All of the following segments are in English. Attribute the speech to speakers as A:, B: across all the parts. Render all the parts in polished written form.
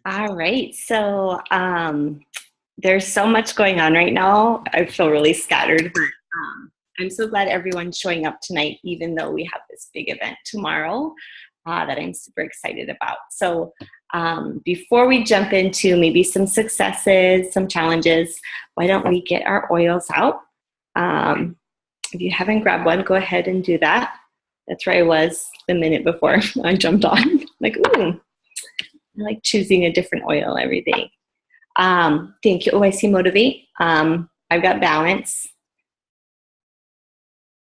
A: All right. So there's so much going on right now. I feel really scattered, but I'm so glad everyone's showing up tonight, even though we have this big event tomorrow that I'm super excited about. So before we jump into maybe some successes, some challenges, why don't we get our oils out? If you haven't grabbed one, go ahead and do that. That's where I was the minute before I jumped on. Like, ooh, I like choosing a different oil every day. Thank you. Oh, I see Motivate. I've got Balance.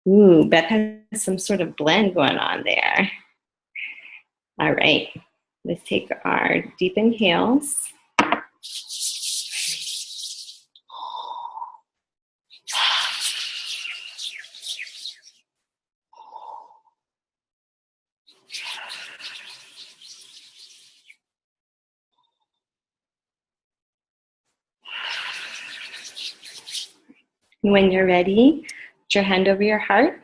A: Ooh, Beth has some sort of blend going on there. All right. Let's take our deep inhales. When you're ready, put your hand over your heart.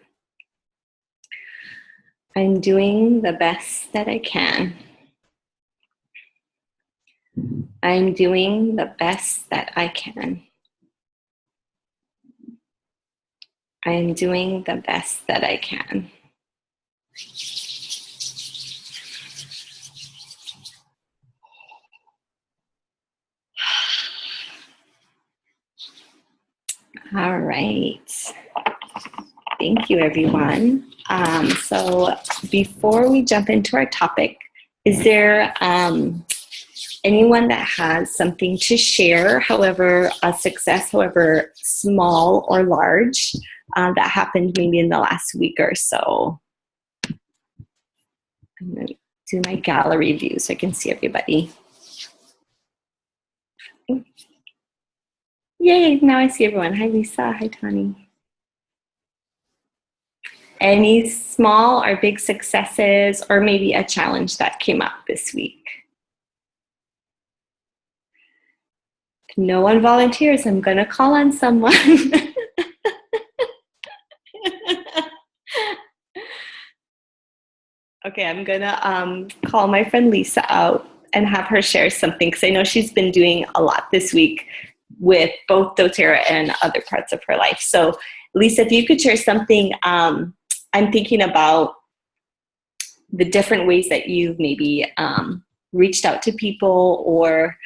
A: I'm doing the best that I can. I'm doing the best that I can. I'm doing the best that I can. All right. Thank you, everyone. So before we jump into our topic, is there anyone that has something to share, however a success, however small or large, that happened maybe in the last week or so? I'm going to do my gallery view so I can see everybody. Yay, now I see everyone. Hi, Lisa. Hi, Tani. Any small or big successes, or maybe a challenge that came up this week? If no one volunteers, I'm going to call on someone. Okay, I'm going to call my friend Lisa out and have her share something, because I know she's been doing a lot this week with both doTERRA and other parts of her life. So Lisa, if you could share something, I'm thinking about the different ways that you've maybe reached out to people, or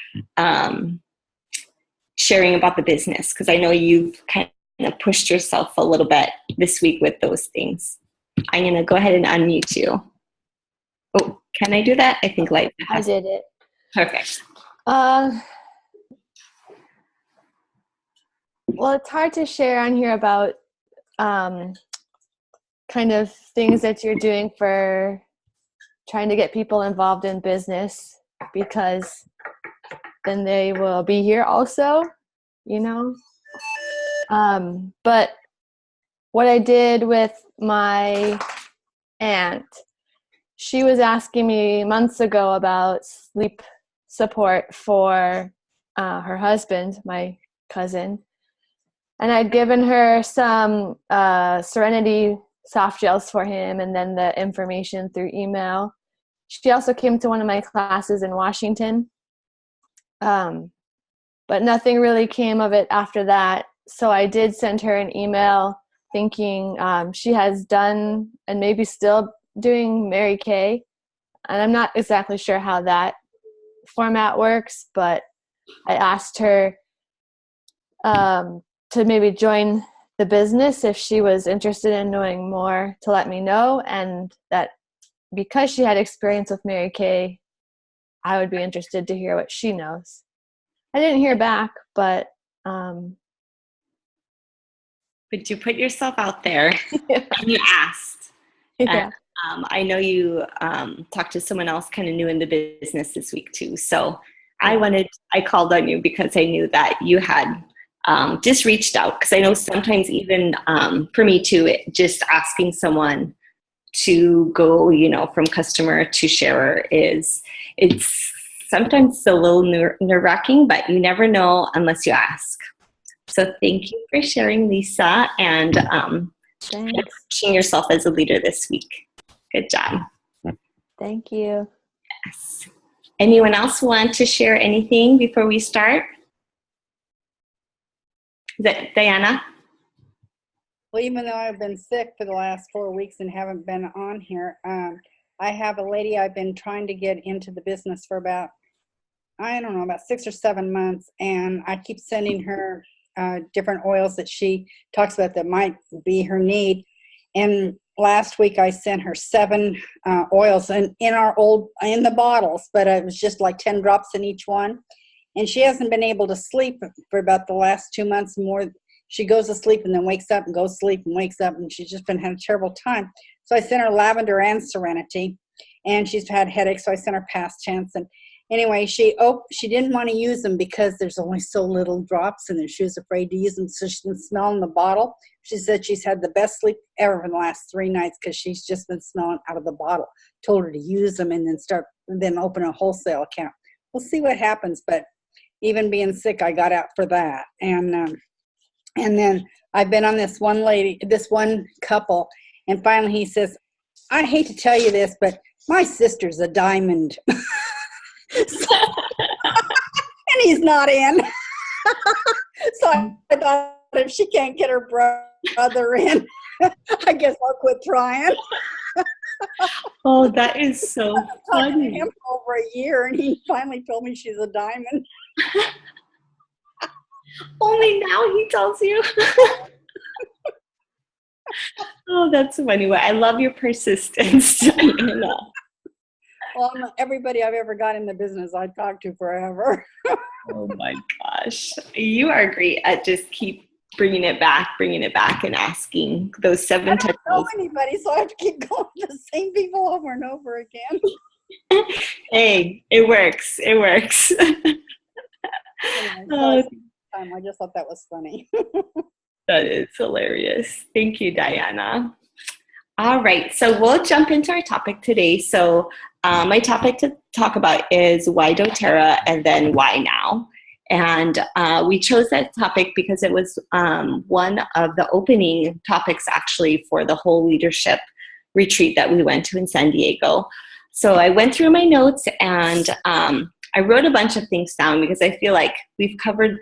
A: sharing about the business, because I know you've kind of pushed yourself a little bit this week with those things. I'm going to go ahead and unmute you. Oh, can I do that? I think Liza has.
B: I did it.
A: Perfect.
B: Well, it's hard to share on here about kind of things that you're doing for trying to get people involved in business, because then they will be here also, you know. But what I did with my aunt, she was asking me months ago about sleep support for her husband, my cousin. And I'd given her some Serenity soft gels for him, and then the information through email. She also came to one of my classes in Washington. But nothing really came of it after that. So I did send her an email thinking she has done and maybe still doing Mary Kay. And I'm not exactly sure how that format works, but I asked her to maybe join the business if she was interested in knowing more, to let me know, and that because she had experience with Mary Kay, I would be interested to hear what she knows. I didn't hear back, but
A: you put yourself out there
B: yeah.
A: and you asked.
B: Yeah.
A: And, I know you talked to someone else kind of new in the business this week too. So I called on you because I knew that you had just reached out, because I know sometimes even for me too, just asking someone to go, from customer to sharer it's sometimes a little nerve-wracking, but you never know unless you ask. So thank you for sharing, Lisa, and pushing yourself as a leader this week. Good job.
B: Thank you.
A: Yes. Anyone else want to share anything before we start? Is that Diana?
C: Well, even though I've been sick for the last 4 weeks and haven't been on here, I have a lady I've been trying to get into the business for about, I don't know, about 6 or 7 months, and I keep sending her different oils that she talks about that might be her need. And last week I sent her 7 oils in the bottles, but it was just like 10 drops in each one. And she hasn't been able to sleep for about the last 2 months more. She goes to sleep and then wakes up and goes to sleep and wakes up, and she's just been having a terrible time. So I sent her lavender and serenity, and she's had headaches, so I sent her past tense. And anyway, she didn't want to use them because there's only so little drops in there. She was afraid to use them, so she didn't smell in the bottle. She said she's had the best sleep ever in the last 3 nights because she's just been smelling out of the bottle. Told her to use them and then open a wholesale account. We'll see what happens, but even being sick, I got out for that. And then I've been on this one couple, and finally he says, I hate to tell you this, but my sister's a diamond. And he's not in. So I thought, if she can't get her brother in, I guess I'll quit trying.
A: Oh, that is so funny.
C: I've talked to him for over a year, and he finally told me she's a diamond.
A: Only now he tells you. Oh, that's funny. Well, I love your persistence, Diana.
C: Well, everybody I've ever got in the business I talked to forever.
A: Oh my gosh. You are great at just keep bringing it back and asking those 7
C: I
A: times.
C: don't know anybody, so I have to keep going to the same people over and over again.
A: Hey, it works. It works.
C: Anyway, I just thought that was funny.
A: That is hilarious. Thank you, Diana. All right, so we'll jump into our topic today. So my topic to talk about is why doTERRA and then why now. And we chose that topic because it was one of the opening topics actually for the whole leadership retreat that we went to in San Diego. So I went through my notes and I wrote a bunch of things down because I feel like we've covered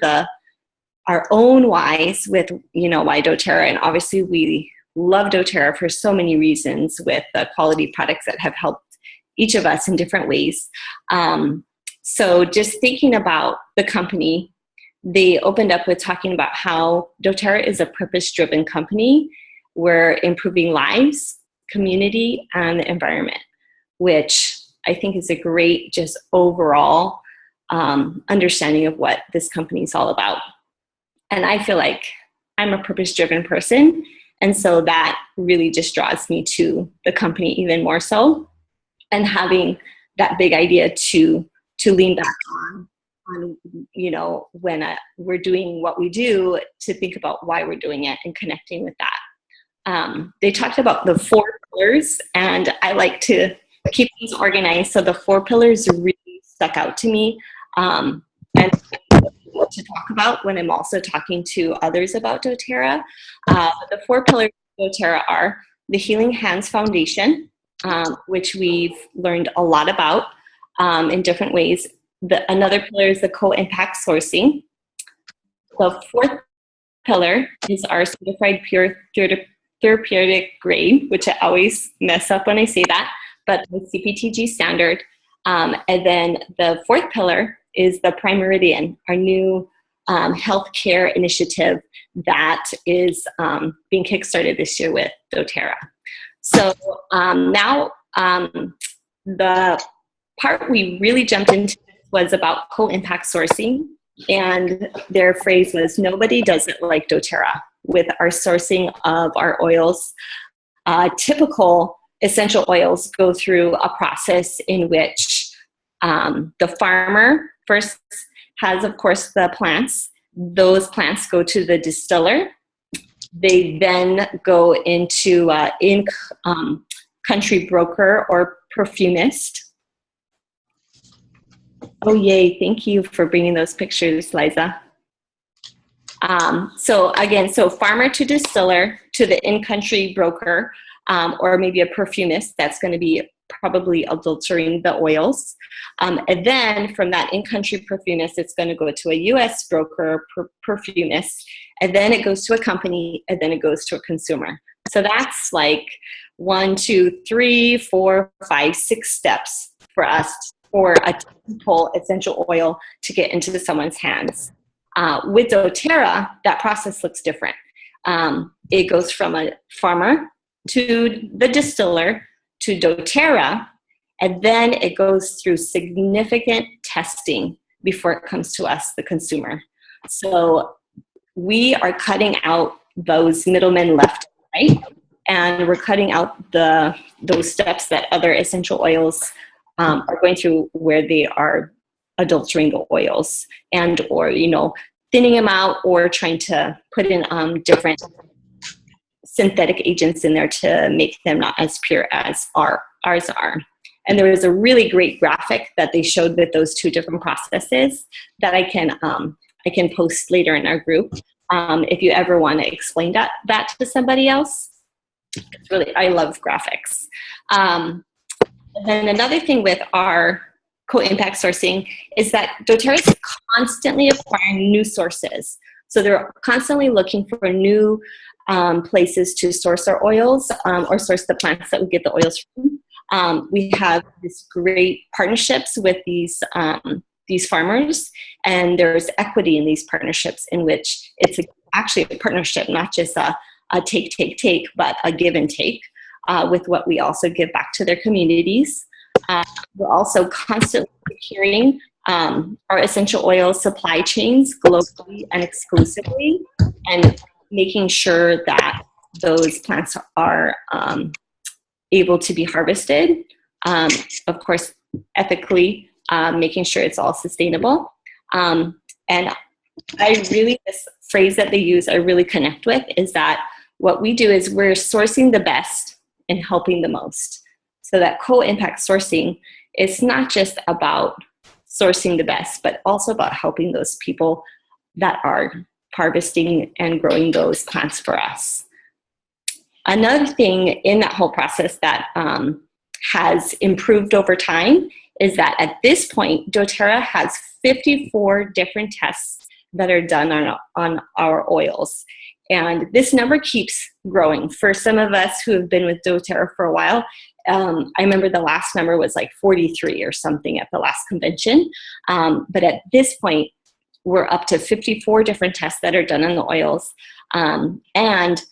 A: our own whys with, why doTERRA. And obviously we love doTERRA for so many reasons with the quality products that have helped each of us in different ways. So just thinking about the company, they opened up with talking about how doTERRA is a purpose-driven company. We're improving lives, community, and the environment, which I think is a great just overall understanding of what this company is all about. And I feel like I'm a purpose-driven person, and so that really just draws me to the company even more so, and having that big idea to lean back on when we're doing what we do, to think about why we're doing it and connecting with that. They talked about the 4 pillars, and I like to keep things organized. So the 4 pillars really stuck out to me, and what to talk about when I'm also talking to others about doTERRA. The 4 pillars of doTERRA are the Healing Hands Foundation, which we've learned a lot about in different ways. Another pillar is the co-impact sourcing. The 4th pillar is our certified pure therapeutic grade, which I always mess up when I say that, but the CPTG standard. And then the 4th pillar is the Prime Meridian, our new healthcare initiative that is being kickstarted this year with doTERRA. So now the part we really jumped into was about co-impact sourcing, and their phrase was, nobody does it like doTERRA with our sourcing of our oils. Typical essential oils go through a process in which the farmer first has, of course, the plants. Those plants go to the distiller. They then go into in-country broker or perfumist. Oh, yay. Thank you for bringing those pictures, Liza. So farmer to distiller to the in-country broker, or maybe a perfumist. That's going to be probably adulterating the oils. And then from that in-country perfumist, it's going to go to a U.S. broker, perfumist, and then it goes to a company, and then it goes to a consumer. So that's like 1, 2, 3, 4, 5, 6 steps for us for a typical essential oil to get into someone's hands. With doTERRA, that process looks different. It goes from a farmer to the distiller to doTERRA, and then it goes through significant testing before it comes to us, the consumer. So we are cutting out those middlemen left and right, and we're cutting out those steps that other essential oils are going through, where they are adulterating the oils and or thinning them out or trying to put in different synthetic agents in there to make them not as pure as ours are. And there was a really great graphic that they showed with those 2 different processes that I can post later in our group if you ever want to explain that to somebody else. It's really, I love graphics. And then another thing with our co-impact sourcing is that doTERRA is constantly acquiring new sources. So they're constantly looking for new places to source our oils or source the plants that we get the oils from. We have this great partnerships with these farmers, and there's equity in these partnerships in which it's actually a partnership, not just a take, but a give and take with what we also give back to their communities. We're also constantly securing our essential oil supply chains globally and exclusively, and making sure that those plants are able to be harvested. Of course, ethically, making sure it's all sustainable. And this phrase that they use, I really connect with, is that what we do is we're sourcing the best and helping the most. So that co-impact sourcing is not just about sourcing the best, but also about helping those people that are harvesting and growing those plants for us. Another thing in that whole process that has improved over time is that at this point, doTERRA has 54 different tests that are done on our oils. And this number keeps growing. For some of us who have been with doTERRA for a while, I remember the last number was like 43 or something at the last convention. But at this point, we're up to 54 different tests that are done on the oils. And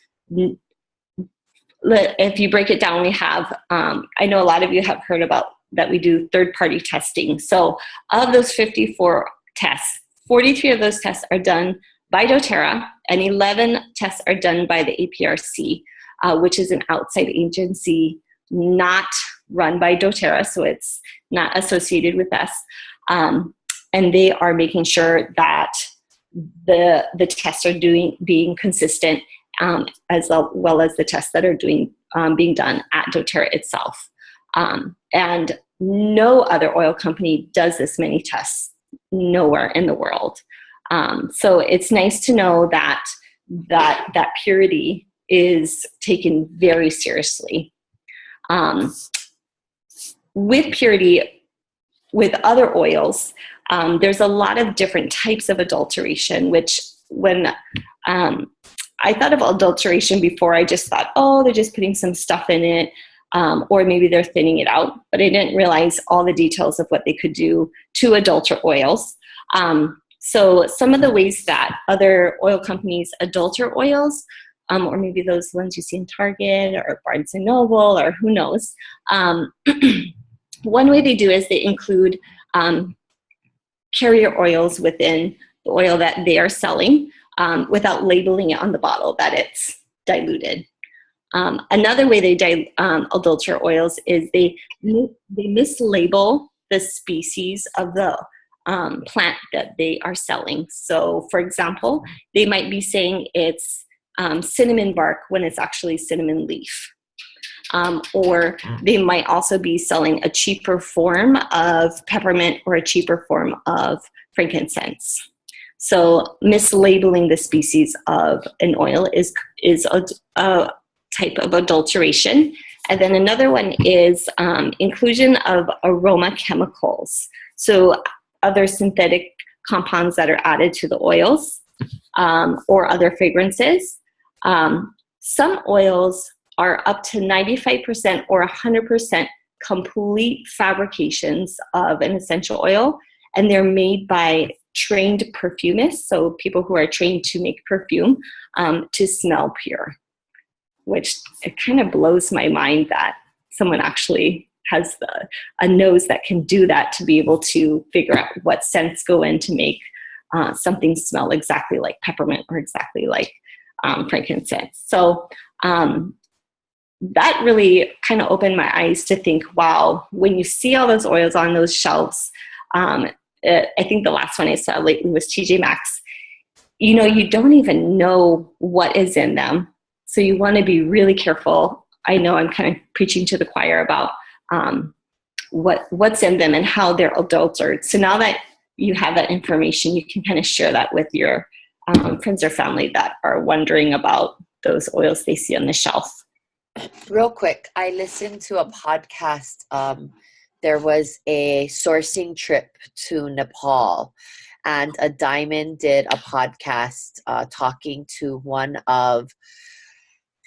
A: if you break it down, we have, I know a lot of you have heard about that we do third-party testing. So of those 54 tests, 43 of those tests are done by doTERRA, and 11 tests are done by the APRC, which is an outside agency not run by doTERRA, so it's not associated with us. And they are making sure that the tests are being consistent, as well as the tests that are being done at doTERRA itself. And no other oil company does this many tests nowhere in the world. So it's nice to know that purity is taken very seriously. With purity, with other oils, there's a lot of different types of adulteration, which when I thought of adulteration before, I just thought, oh, they're just putting some stuff in it, or maybe they're thinning it out, but I didn't realize all the details of what they could do to adulterate oils. So some of the ways that other oil companies adulterate oils, or maybe those ones you see in Target or Barnes & Noble or who knows. One way they do is they include carrier oils within the oil that they are selling without labeling it on the bottle that it's diluted. Another way they adulterate oils is they mislabel the species of the plant that they are selling. So, for example, they might be saying it's cinnamon bark when it's actually cinnamon leaf. Or they might also be selling a cheaper form of peppermint or a cheaper form of frankincense. So mislabeling the species of an oil is a type of adulteration. And then another one is inclusion of aroma chemicals. So other synthetic compounds that are added to the oils or other fragrances. Some oils are up to 95% or 100% complete fabrications of an essential oil, and they're made by trained perfumists, so people who are trained to make perfume, to smell pure, which it kind of blows my mind that someone actually has a nose that can do that, to be able to figure out what scents go in to make something smell exactly like peppermint or exactly like frankincense. So that really kind of opened my eyes to think, wow, when you see all those oils on those shelves, I think the last one I saw lately was TJ Maxx, you don't even know what is in them. So you want to be really careful. I know I'm kind of preaching to the choir about what's in them and how they're adulterated. So now that you have that information, you can kind of share that with your friends or family that are wondering about those oils they see on the shelf.
D: Real quick, I listened to a podcast. There was a sourcing trip to Nepal, and a Diamond did a podcast talking to one of,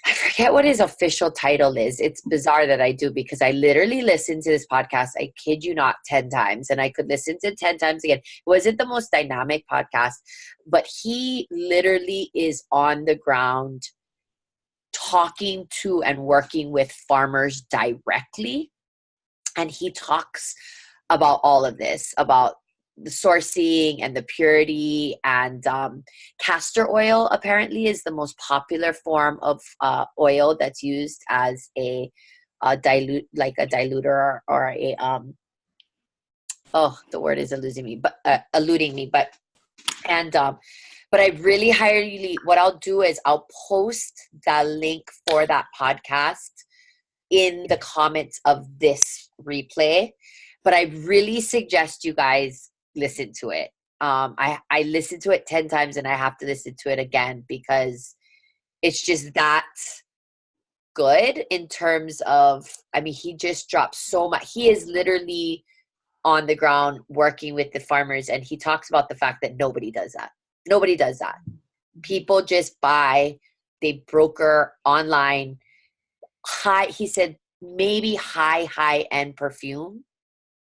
D: I forget what his official title is. It's bizarre that I do, because I literally listened to this podcast, I kid you not, 10 times, and I could listen to it 10 times again. It wasn't the most dynamic podcast, but he literally is on the ground talking to and working with farmers directly. And he talks about all of this, about the sourcing and the purity, and castor oil apparently is the most popular form of oil that's used as a diluter or a the word is eluding me, but but I really highly, what I'll do is I'll post the link for that podcast in the comments of this replay. But I really suggest you guys listen to it. I listened to it 10 times and I have to listen to it again, because it's just that good in terms of, he just drops so much. He is literally on the ground working with the farmers, and he talks about the fact that nobody does that. Nobody does that. People just buy, they broker online. He said maybe high-end perfume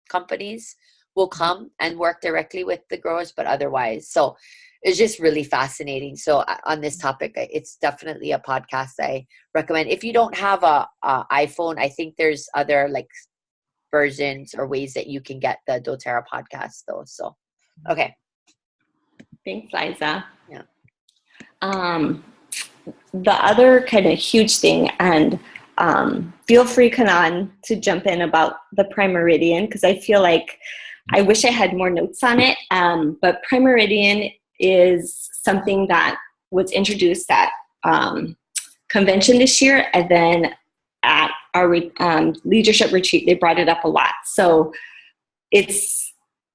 D: companies will come and work directly with the growers, but otherwise. So it's just really fascinating. So on this topic, it's definitely a podcast I recommend. If you don't have a iPhone, I think there's other versions or ways that you can get the doTERRA podcast though. So, okay.
A: Thanks, Liza.
D: Yeah.
A: The other kind of huge thing, and feel free, Kanan, to jump in about the Prime Meridian, because I feel like I wish I had more notes on it. But Prime Meridian is something that was introduced at convention this year, and then at our leadership retreat, they brought it up a lot. So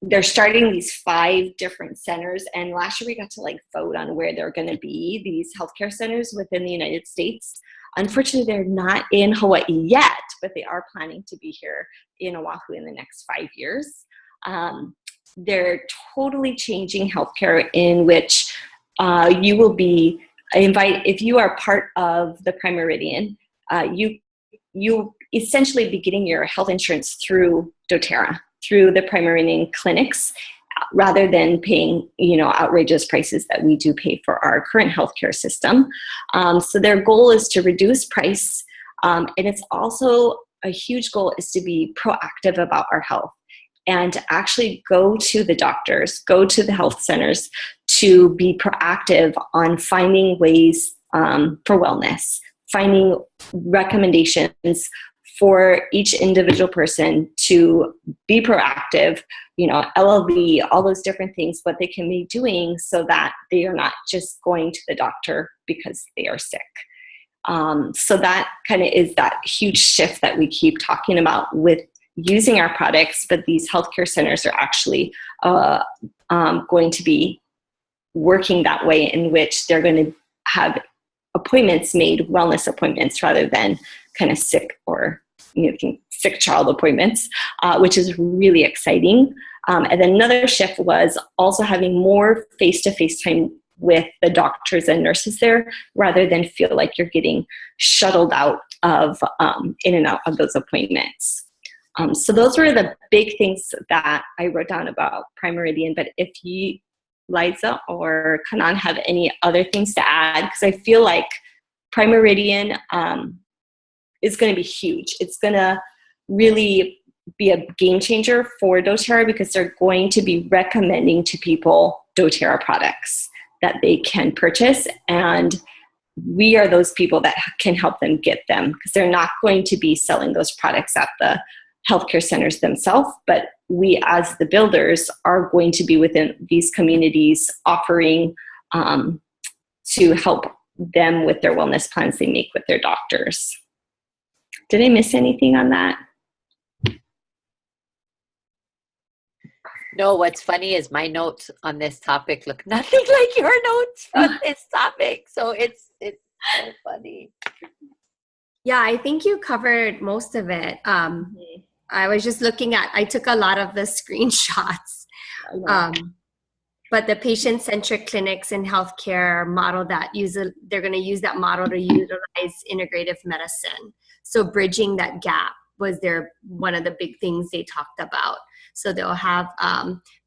A: they're starting these 5 different centers, and last year we got to vote on where they're going to be, these healthcare centers within the United States. Unfortunately, they're not in Hawaii yet, but they are planning to be here in Oahu in the next 5 years. They're totally changing healthcare, in which you will be if you are part of the Prime Meridian, you essentially be getting your health insurance through doTERRA, through the Prime Meridian clinics, rather than paying, outrageous prices that we do pay for our current healthcare system. So their goal is to reduce price, and it's also a huge goal is to be proactive about our health, and to actually go to the doctors, go to the health centers, to be proactive on finding ways for wellness, finding recommendations for each individual person to be proactive, LLV, all those different things, what they can be doing so that they are not just going to the doctor because they are sick. So that kind of is that huge shift that we keep talking about with using our products, but these healthcare centers are actually going to be working that way, in which they're going to have appointments made, wellness appointments, rather than kind of sick or sick child appointments, which is really exciting. And then another shift was also having more face-to-face time with the doctors and nurses there, rather than feel like you're getting shuttled out of in and out of those appointments. So those were the big things that I wrote down about Prime Meridian. But if you, Liza or Kanan, have any other things to add, because I feel like Prime Meridian is going to be huge. It's going to really be a game changer for doTERRA, because they're going to be recommending to people doTERRA products that they can purchase, and we are those people that can help them get them, because they're not going to be selling those products at the healthcare centers themselves, but we as the builders are going to be within these communities offering to help them with their wellness plans they make with their doctors. Did I miss anything on that?
D: No, what's funny is my notes on this topic look nothing like your notes on this topic. So it's so funny.
E: Yeah, I think you covered most of it. I was just looking at, I took a lot of the screenshots. But the patient-centric clinics in healthcare model that they're going to use that model to utilize integrative medicine. So bridging that gap was one of the big things they talked about. So they'll have,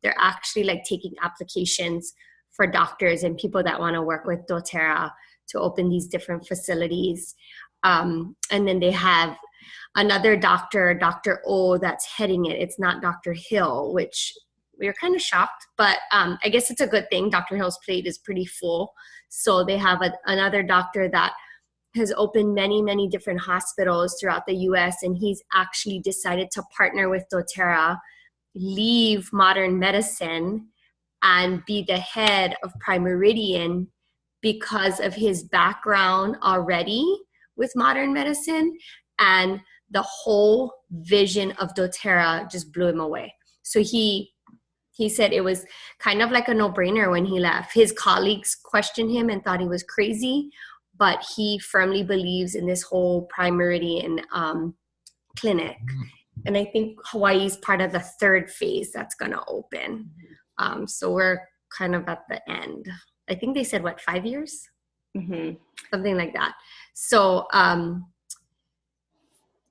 E: they're actually like taking applications for doctors and people that want to work with doTERRA to open these different facilities. And then they have another doctor, Dr. O, that's heading it. It's not Dr. Hill, which we were kind of shocked, but I guess it's a good thing. Dr. Hill's plate is pretty full. So they have another doctor that has opened many, many different hospitals throughout the US, and he's actually decided to partner with doTERRA, leave modern medicine, and be the head of Prime Meridian because of his background already with modern medicine, and the whole vision of doTERRA just blew him away. So he said it was kind of like a no-brainer when he left. His colleagues questioned him and thought he was crazy, but he firmly believes in this whole Prime Meridian clinic. And I think Hawaii is part of the third phase that's going to open. So we're kind of at the end. I think they said, 5 years?
A: Mm-hmm.
E: Something like that. So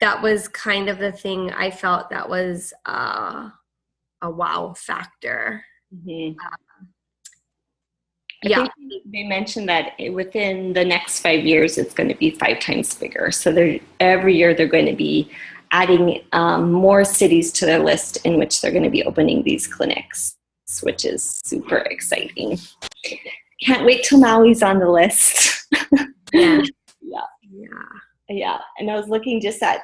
E: that was kind of the thing I felt that was a wow factor.
A: Mm-hmm.
E: Yeah.
A: I think they mentioned that within the next 5 years, it's going to be 5 times bigger. So every year they're going to be adding more cities to their list in which they're going to be opening these clinics, which is super exciting. Can't wait till Maui's on the list.
E: Yeah.
A: Yeah. And I was looking just at,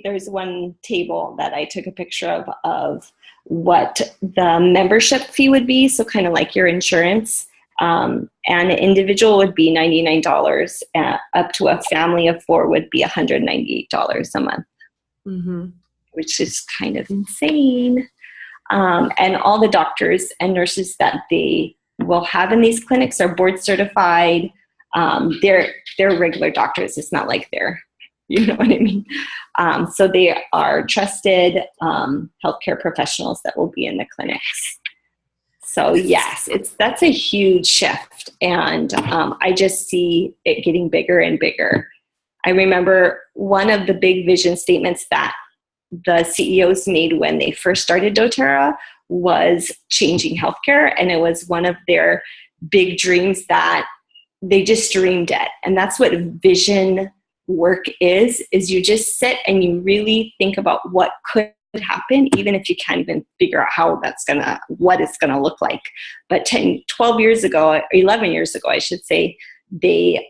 A: there's one table that I took a picture of what the membership fee would be. So kind of like your insurance. And an individual would be $99, up to a family of 4 would be $198 a month, which is kind of insane. And all the doctors and nurses that they will have in these clinics are board certified. They're regular doctors. It's not like you know what I mean? So they are trusted healthcare professionals that will be in the clinics. So yes, that's a huge shift, and I just see it getting bigger and bigger. I remember one of the big vision statements that the CEOs made when they first started doTERRA was changing healthcare, and it was one of their big dreams that they just dreamed it. And that's what vision work is you just sit and you really think about what could happen, even if you can't even figure out what it's gonna look like. But 12 years ago, or 11 years ago, I should say, they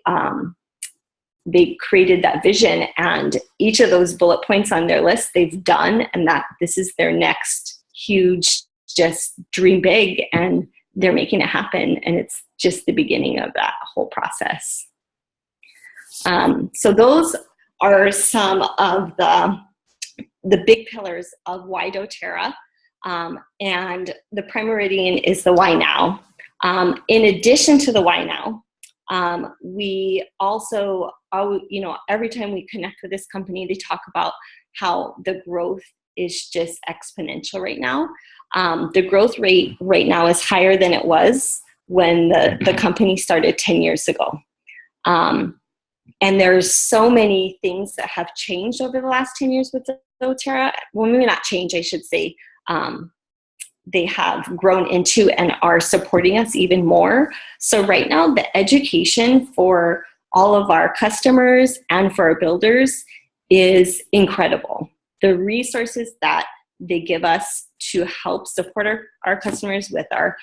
A: created that vision, and each of those bullet points on their list they've done, and that this is their next huge, just dream big, and they're making it happen. And it's just the beginning of that whole process. So those are some of the big pillars of why doTERRA, and the Prime Meridian is the why now. In addition to the why now, We also, every time we connect with this company, they talk about how the growth is just exponential right now. The growth rate right now is higher than it was when the company started 10 years ago. And there's so many things that have changed over the last 10 years with doTERRA. Well, maybe not change, I should say. They have grown into and are supporting us even more. So right now, the education for all of our customers and for our builders is incredible. The resources that they give us to help support our customers with our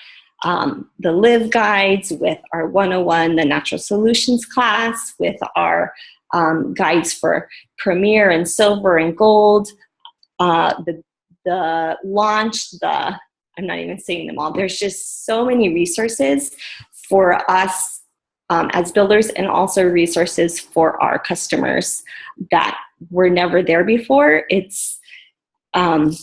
A: the Live guides, with our 101, the Natural Solutions class, with our guides for Premier and Silver and Gold, the launch, I'm not even saying them all. There's just so many resources for us as builders, and also resources for our customers that were never there before. It's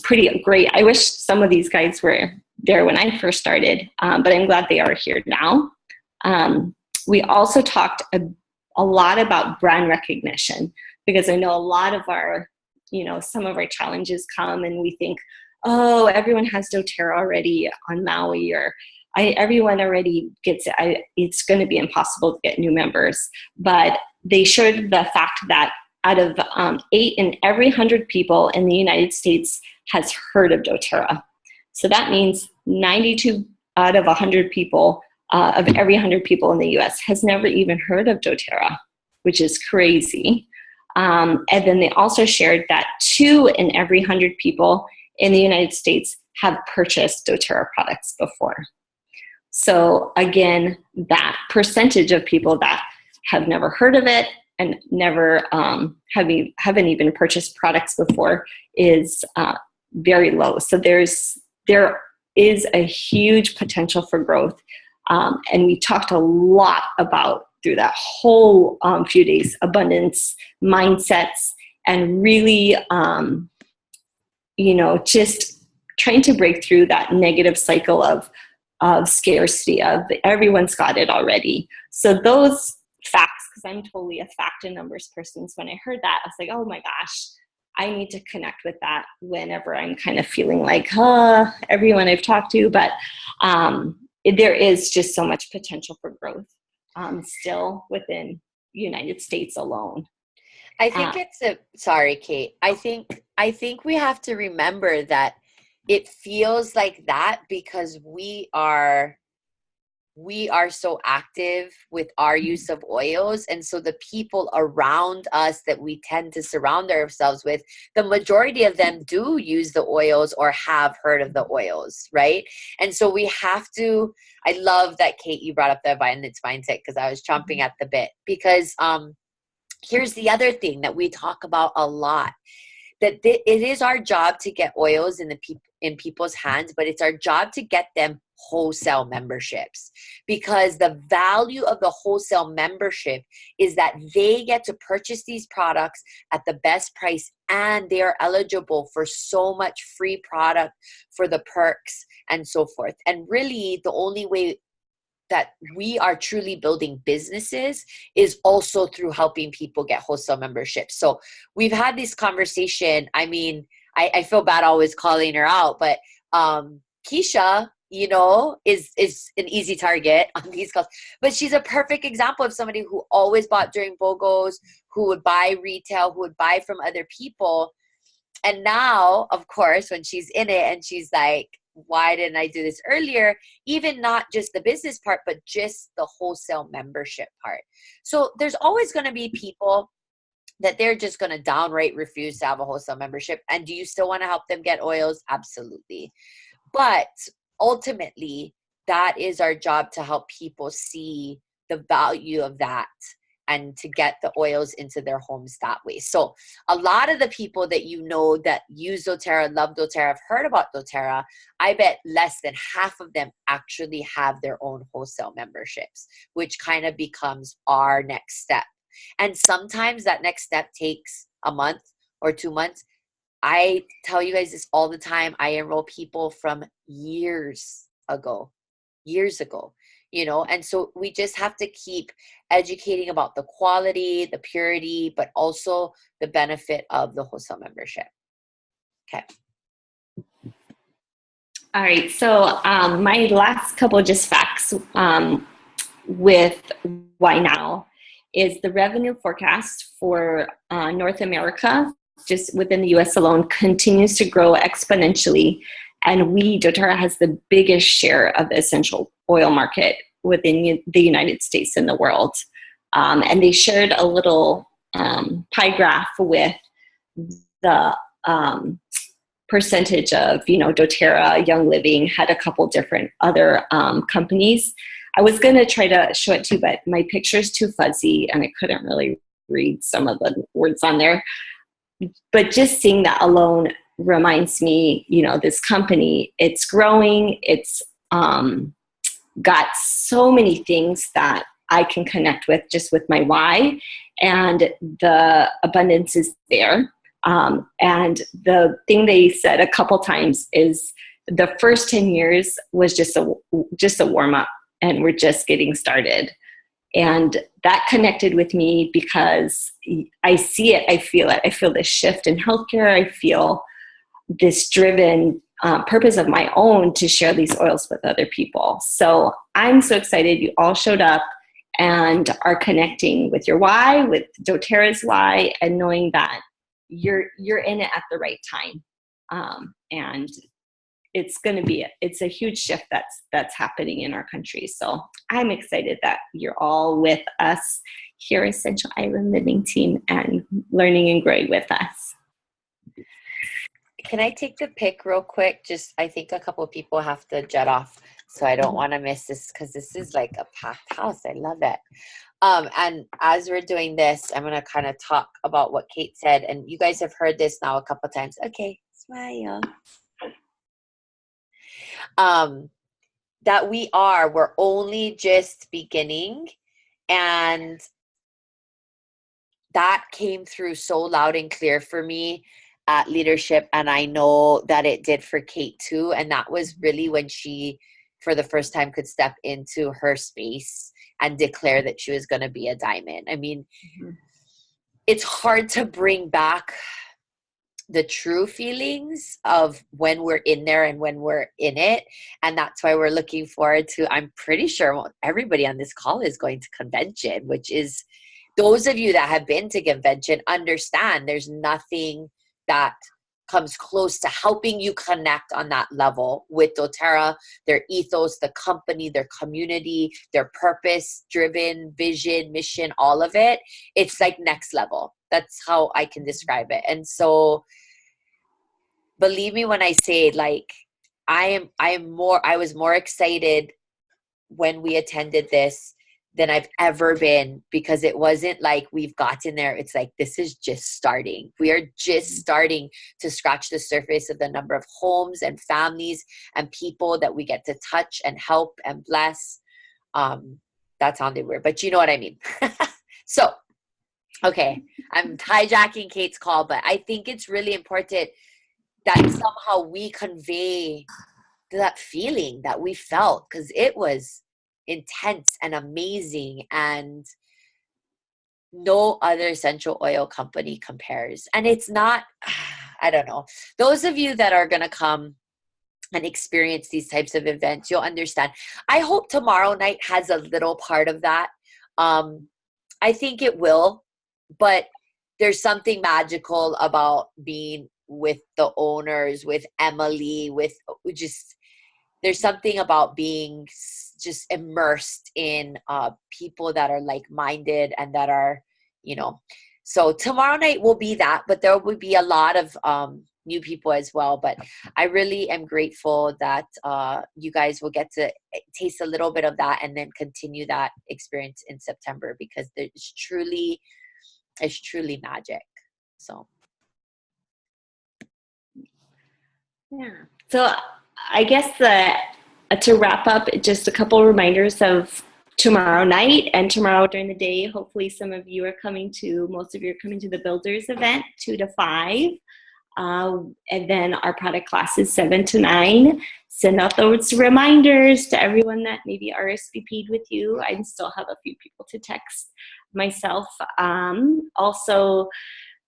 A: pretty great. I wish some of these guides were there when I first started, but I'm glad they are here now. We also talked a lot about brand recognition, because I know a lot of our, some of our challenges come and we think, oh, everyone has doTERRA already on Maui, or everyone already gets it. It's going to be impossible to get new members. But they showed the fact that out of 8 in every 100 people in the United States has heard of doTERRA. So that means 92 out of 100 people, of every 100 people in the US has never even heard of doTERRA, which is crazy. And then they also shared that 2 in every 100 people in the United States have purchased doTERRA products before. So again, that percentage of people that have never heard of it and never haven't even purchased products before is very low. So there is a huge potential for growth. And we talked a lot about, through that whole few days, abundance mindsets, and really, just trying to break through that negative cycle of scarcity, of everyone's got it already. So those facts, because I'm totally a fact and numbers person, so when I heard that, I was like, oh my gosh, I need to connect with that whenever I'm kind of feeling like, everyone I've talked to. But there is just so much potential for growth still within the United States alone.
D: I think sorry, Kate. I think we have to remember that it feels like that because we are so active with our use of oils. And so the people around us that we tend to surround ourselves with, the majority of them do use the oils or have heard of the oils, right? And so we have to, I love that, Kate, you brought up the abundance mindset, because I was chomping at the bit. Because here's the other thing that we talk about a lot, that it is our job to get oils in people's hands, but it's our job to get them wholesale memberships, because the value of the wholesale membership is that they get to purchase these products at the best price, and they are eligible for so much free product for the perks and so forth. And really the only way that we are truly building businesses is also through helping people get wholesale memberships. So we've had this conversation. I mean, I feel bad always calling her out, but Keisha, is an easy target on these calls. But she's a perfect example of somebody who always bought during BOGOs, who would buy retail, who would buy from other people. And now, of course, when she's in it and she's like, why didn't I do this earlier? Even not just the business part, but just the wholesale membership part. So there's always going to be people that they're just going to downright refuse to have a wholesale membership. And do you still want to help them get oils? Absolutely. But ultimately, that is our job, to help people see the value of that and to get the oils into their homes that way. So a lot of the people that that use doTERRA, love doTERRA, have heard about doTERRA, I bet less than half of them actually have their own wholesale memberships, which kind of becomes our next step. And sometimes that next step takes a month or 2 months. I tell you guys this all the time. I enroll people from years ago, years ago, you know? And so we just have to keep educating about the quality, the purity, but also the benefit of the wholesale membership. Okay.
A: All right, so my last couple just facts with why now is the revenue forecast for North America, just within the US alone, continues to grow exponentially. And doTERRA has the biggest share of the essential oil market within the United States and the world. And they shared a little pie graph with the percentage of, doTERRA, Young Living, had a couple different other companies. I was going to try to show it to you, but my picture's too fuzzy and I couldn't really read some of the words on there. But just seeing that alone reminds me, this company, it's growing. It's got so many things that I can connect with just with my why, and the abundance is there. And the thing they said a couple times is the first 10 years was just a warm up, and we're just getting started. And that connected with me because I see it, I feel it. I feel this shift in healthcare. I feel this driven purpose of my own to share these oils with other people. So I'm so excited you all showed up and are connecting with your why, with doTERRA's why, and knowing that you're in it at the right time. And it's a huge shift that's happening in our country. So I'm excited that you're all with us here at Essential Island Living team and learning and growing with us.
D: Can I take the pic real quick? I think a couple of people have to jet off, so I don't want to miss this because this is like a packed house. I love it. And as we're doing this, I'm going to kind of talk about what Kate said. And you guys have heard this now a couple of times. Okay, smile. That we're only just beginning, and that came through so loud and clear for me at leadership, and I know that it did for Kate too. And that was really when she, for the first time, could step into her space and declare that she was going to be a diamond. I mean, It's hard to bring back the true feelings of when we're in there and when we're in it. And that's why we're looking forward to, I'm pretty sure everybody on this call is going to convention, which is, those of you that have been to convention understand there's nothing that comes close to helping you connect on that level with doTERRA, their ethos, the company, their community, their purpose-driven vision, mission, all of it. It's like next level. That's how I can describe it. And so believe me when I say, like, I was more excited when we attended this than I've ever been, because it wasn't like we've gotten there. It's like, this is just starting. We are just starting to scratch the surface of the number of homes and families and people that we get to touch and help and bless. That sounded weird, but you know what I mean. So, okay, I'm hijacking Kate's call, but I think it's really important that somehow we convey that feeling that we felt, because it was intense and amazing, and no other essential oil company compares. And it's not, I don't know, those of you that are going to come and experience these types of events, you'll understand. I hope tomorrow night has a little part of that. I think it will, but there's something magical about being with the owners, with Emily, with just, there's something about being just immersed in people that are like-minded and that are, so tomorrow night will be that, but there will be a lot of new people as well. But I really am grateful that you guys will get to taste a little bit of that and then continue that experience in September, because it's truly magic. So.
A: Yeah. So I guess to wrap up, just a couple reminders of tomorrow night and tomorrow during the day. Hopefully most of you are coming to the Builders event, 2 to 5. And then our product class is 7 to 9. Send out those reminders to everyone that maybe RSVP'd with you. I still have a few people to text myself. Also,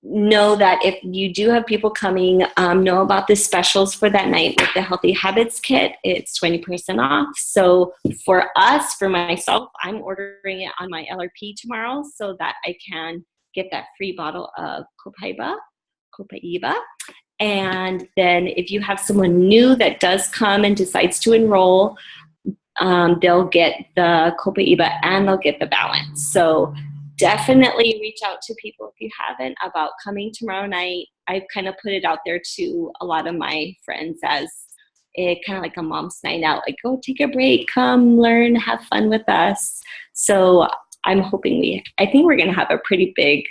A: know that if you do have people coming, know about the specials for that night with the Healthy Habits Kit. It's 20% off. So for us, for myself, I'm ordering it on my LRP tomorrow so that I can get that free bottle of Copaiba. And then if you have someone new that does come and decides to enroll, they'll get the Copaiba and they'll get the balance. So definitely reach out to people if you haven't about coming tomorrow night. I've kind of put it out there to a lot of my friends as kind of like a mom's night out, like go take a break, come learn, have fun with us. So I'm hoping I think we're going to have a pretty big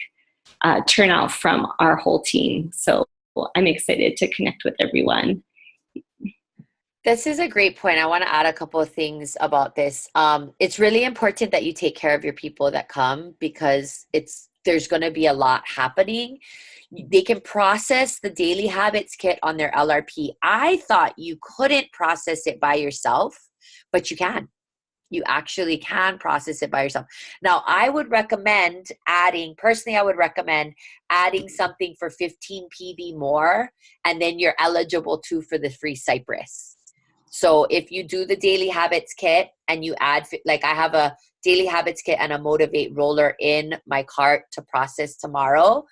A: turnout from our whole team. So I'm excited to connect with everyone.
D: This is a great point. I want to add a couple of things about this. It's really important that you take care of your people that come because there's going to be a lot happening. They can process the Daily Habits Kit on their LRP. I thought you couldn't process it by yourself, but you can. You actually can process it by yourself. Now, I would recommend adding something for 15 PV more, and then you're eligible too for the free Cypress. So if you do the Daily Habits Kit and you add, like I have a Daily Habits Kit and a Motivate roller in my cart to process tomorrow,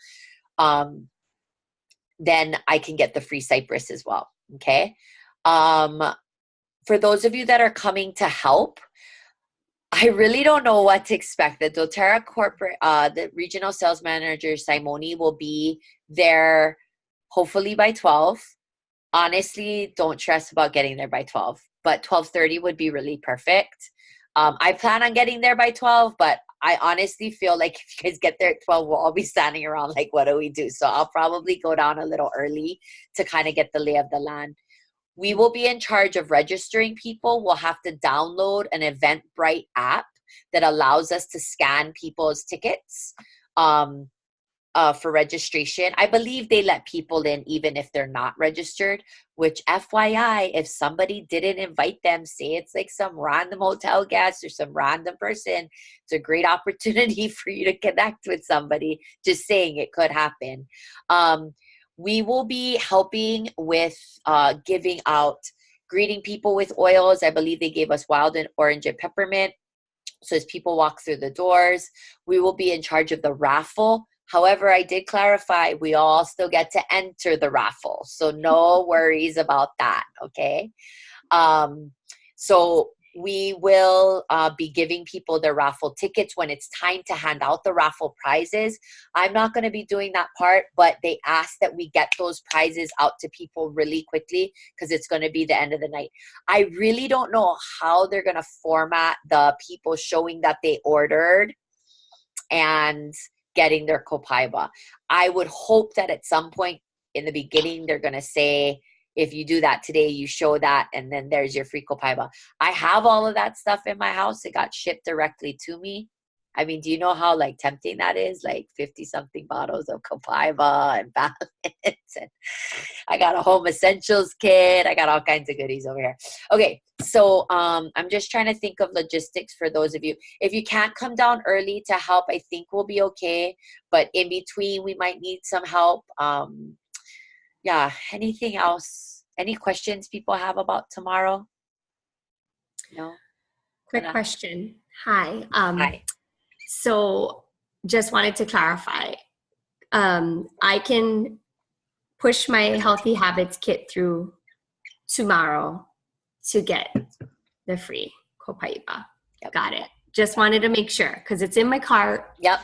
D: then I can get the free Cypress as well. Okay. For those of you that are coming to help, I really don't know what to expect. The doTERRA corporate, the regional sales manager, Simone, will be there hopefully by 12. Honestly, don't stress about getting there by 12, but 12:30 would be really perfect. I plan on getting there by 12, but I honestly feel like if you guys get there at 12, we'll all be standing around like, what do we do? So I'll probably go down a little early to kind of get the lay of the land. We will be in charge of registering people. We'll have to download an Eventbrite app that allows us to scan people's tickets for registration. I believe they let people in even if they're not registered, which FYI, if somebody didn't invite them, say it's like some random hotel guest or some random person, it's a great opportunity for you to connect with somebody. Just saying, it could happen. We will be helping with giving out, greeting people with oils. I believe they gave us wild and orange and peppermint. So as people walk through the doors, we will be in charge of the raffle. However, I did clarify, we all still get to enter the raffle. So no worries about that, okay? So we will be giving people their raffle tickets when it's time to hand out the raffle prizes. I'm not going to be doing that part, but they asked that we get those prizes out to people really quickly because it's going to be the end of the night. I really don't know how they're going to format the people showing that they ordered and getting their Copaiba. I would hope that at some point in the beginning, they're going to say, if you do that today, you show that, and then there's your free Copaiba. I have all of that stuff in my house. It got shipped directly to me. I mean, do you know how like tempting that is? Like 50 something bottles of Copaiba and balance. And I got a home essentials kit. I got all kinds of goodies over here. Okay. So I'm just trying to think of logistics for those of you. If you can't come down early to help, I think we'll be okay. But in between, we might need some help. Yeah. Anything else? Any questions people have about tomorrow? No?
E: Quick question. Hi.
D: Hi.
E: So just wanted to clarify. I can push my Healthy Habits Kit through tomorrow to get the free Copaiba.
D: Yep.
E: Got it. Just wanted to make sure because it's in my cart.
D: Yep.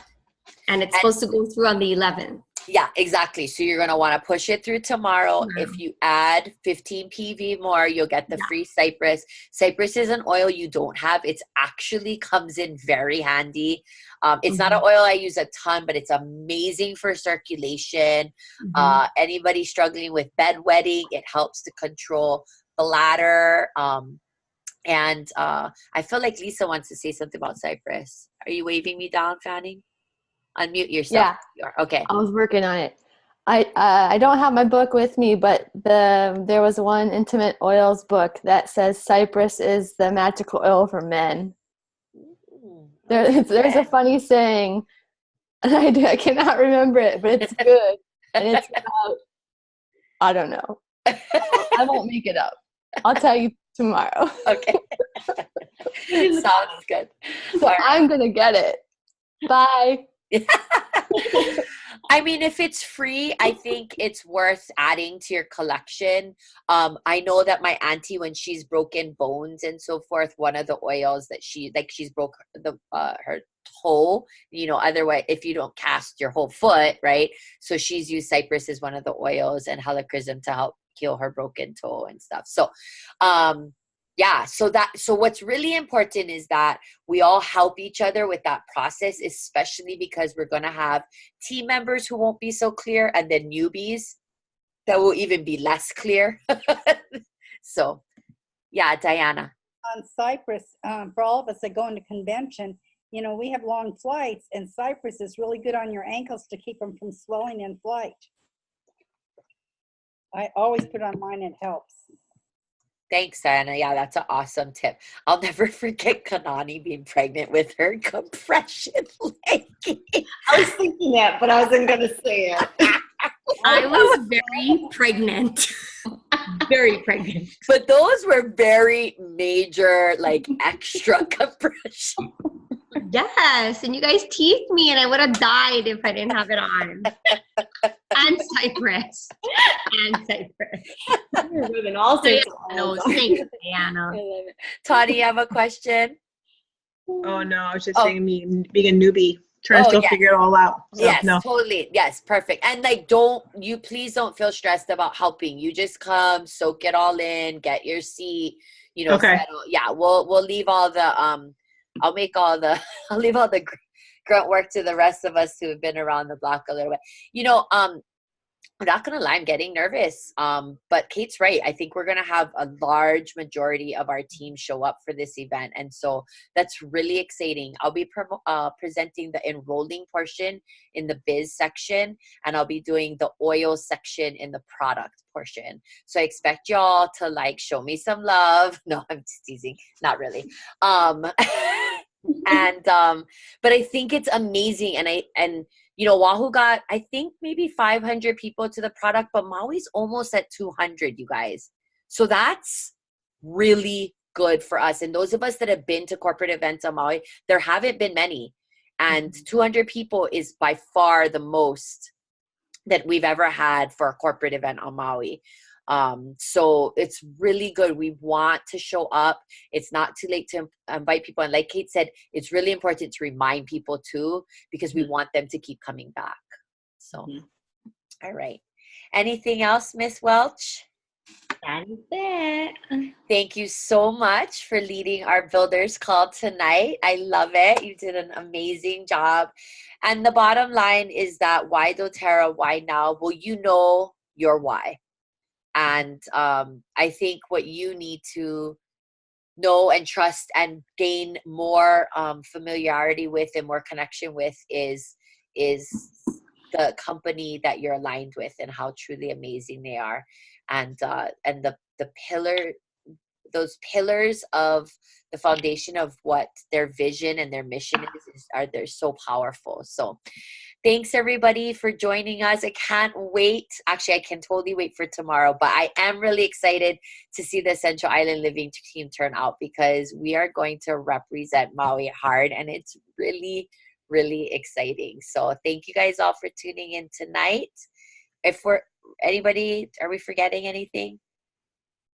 E: And it's supposed to go through on the 11th.
D: Yeah, exactly. So you're going to want to push it through tomorrow. If you add 15 PV more, you'll get the free Cypress. Cypress is an oil you don't have. It actually comes in very handy. It's not an oil I use a ton, but it's amazing for circulation. Anybody struggling with bedwetting, it helps to control bladder. And I feel like Lisa wants to say something about Cypress. Are you waving me down, Fanning? Unmute yourself.
B: Yeah.
D: Okay.
B: I was working on it. I don't have my book with me, but there was one intimate oils book that says cypress is the magical oil for men. There's a funny saying, and I cannot remember it, but it's good, and it's about, I don't know. I won't make it up. I'll tell you tomorrow.
D: Okay. Sounds good.
B: I'm gonna get it. Bye.
D: I mean, if it's free, I think it's worth adding to your collection. I know that my auntie, when she's broken bones and so forth, one of the oils that she's broke her toe, otherwise, if you don't cast your whole foot, right? So she's used cypress as one of the oils and helichrysum to help heal her broken toe and stuff. So, yeah, so what's really important is that we all help each other with that process, especially because we're going to have team members who won't be so clear, and then newbies that will even be less clear. So, yeah, Diana.
C: On Cyprus, for all of us that go into convention, we have long flights, and Cyprus is really good on your ankles to keep them from swelling in flight. I always put it on mine, it helps.
D: Thanks, Diana. Yeah, that's an awesome tip. I'll never forget Kanani being pregnant with her compression leggings.
A: I was thinking that, but I wasn't going to say it.
E: I was very pregnant. Very pregnant.
D: But those were very major, like extra compression.
E: Yes, and you guys teased me, and I would have died if I didn't have it on. And Cypress.
A: You're moving all sorts of
E: No, thanks, Diana.
D: Tawny, you have a question?
F: Oh, no, I was just saying me being a newbie, trying to still figure it all out. So,
D: yes,
F: no.
D: Totally. Yes, perfect. And please don't feel stressed about helping. You just come, soak it all in, get your seat,
F: Okay.
D: settle. Yeah, we'll leave all the I'll leave all the grunt work to the rest of us who have been around the block a little bit. I'm not going to lie, I'm getting nervous. But Kate's right. I think we're going to have a large majority of our team show up for this event. And so that's really exciting. I'll be presenting the enrolling portion in the biz section, and I'll be doing the oil section in the product portion. So I expect y'all to show me some love. No, I'm just teasing. Not really. But I think it's amazing. And Wahoo got, I think, maybe 500 people to the product, but Maui's almost at 200, you guys. So that's really good for us. And those of us that have been to corporate events on Maui, there haven't been many. And 200 people is by far the most that we've ever had for a corporate event on Maui. So it's really good. We want to show up. It's not too late to invite people. And like Kate said, it's really important to remind people too, because we want them to keep coming back. So, all right. Anything else, Miss Welch?
A: That's it.
D: Thank you so much for leading our builders call tonight. I love it. You did an amazing job. And the bottom line is that why doTERRA? Why now? Well, you know your why. And I think what you need to know and trust and gain more familiarity with and more connection with is the company that you're aligned with and how truly amazing they are. And the those pillars of the foundation of what their vision and their mission they're so powerful. So thanks everybody for joining us. I can't wait. Actually, I can totally wait for tomorrow, but I am really excited to see the Central Island Living team turn out, because we are going to represent Maui hard, and it's really, really exciting. So thank you guys all for tuning in tonight. Are we forgetting anything?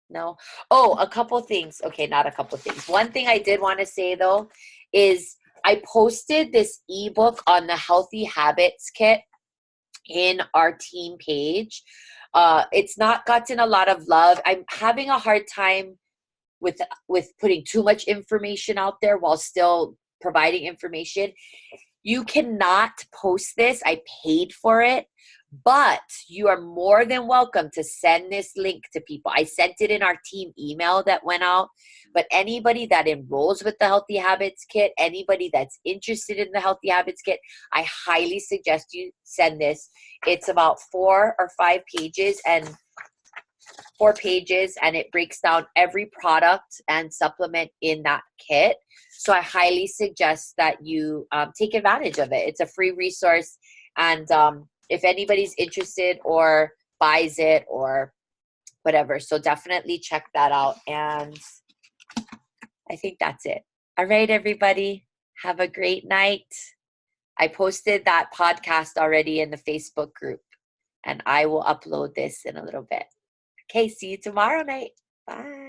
D: No? Oh, a couple things. Okay, not a couple things. One thing I did want to say though is I posted this ebook on the Healthy Habits Kit in our team page. It's not gotten a lot of love. I'm having a hard time with putting too much information out there while still providing information. You cannot post this. I paid for it, But you are more than welcome to send this link to people. I sent it in our team email that went out. But anybody that enrolls with the Healthy Habits Kit, anybody that's interested in the Healthy Habits Kit, I highly suggest you send this. It's about 4 or 5 pages and 4 pages, and it breaks down every product and supplement in that kit. So I highly suggest that you take advantage of it. It's a free resource. And if anybody's interested or buys it or whatever, so definitely check that out. And I think that's it. All right, everybody, have a great night. I posted that podcast already in the Facebook group, and I will upload this in a little bit. Okay, see you tomorrow night. Bye.